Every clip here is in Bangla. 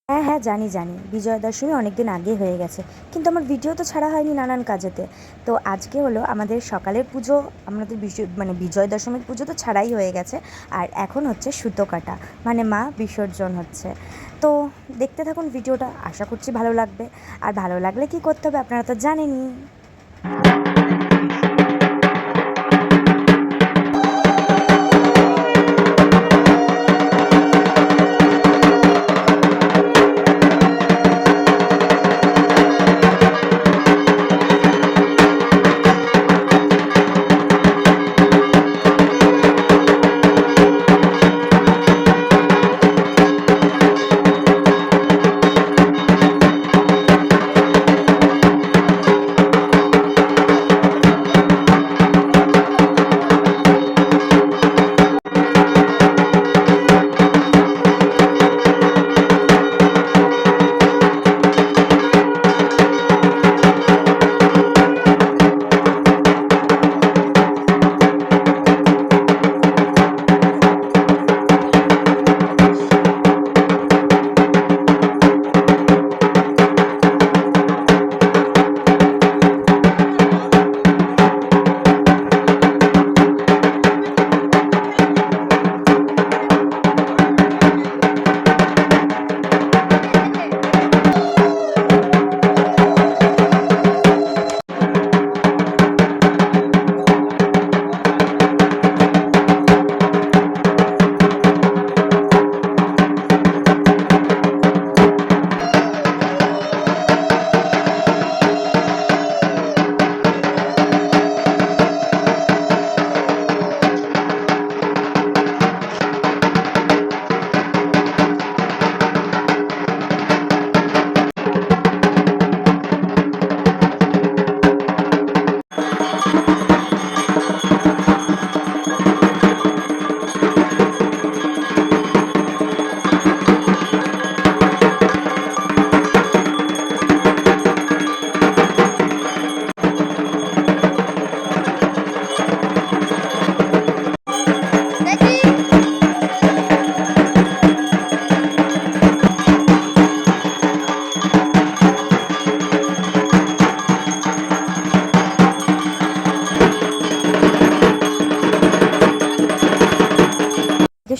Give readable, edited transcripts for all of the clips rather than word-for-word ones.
হ্যাঁ, হ্যাঁ, জানি, জানি। বিজয়া দশমী অনেকদিন আগে হয়ে গেছে। কিন্তু আমার ভিডিও তো ছাড়া হয়নি নানান কাজেতে। তো আজকে হলো আমাদের সকালের পুজো, আমাদের মানে বিজয়া দশমীর পুজো তো ছাড়াই হয়ে গেছে। আর এখন হচ্ছে সুতো কাটা, মানে মা বিসর্জন হচ্ছে। তো দেখতে থাকুন ভিডিওটা, আশা করছি ভালো লাগবে। আর ভালো লাগলে কী করতে হবে আপনারা তো জানেনই।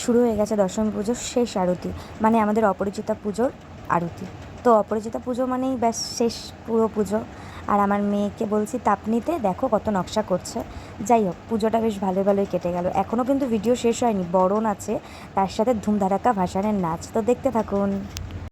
শুরু হয়ে গেছে দশমী পুজোর শেষ আরতি, মানে আমাদের অপরাজিতা পুজোর আরতি। তো অপরাজিতা পুজো মানেই ব্যাস শেষ পুরো পুজো। আর আমার মেয়েকে বলছি তাপ নিতে, দেখো কত নকশা করছে। যাই হোক, পুজোটা বেশ ভালোই ভালোই কেটে গেল। এখনও কিন্তু ভিডিও শেষ হয়নি, বরণ আছে, তার সাথে ধুমধারাক্কা ভাসানের নাচ। তো দেখতে থাকুন।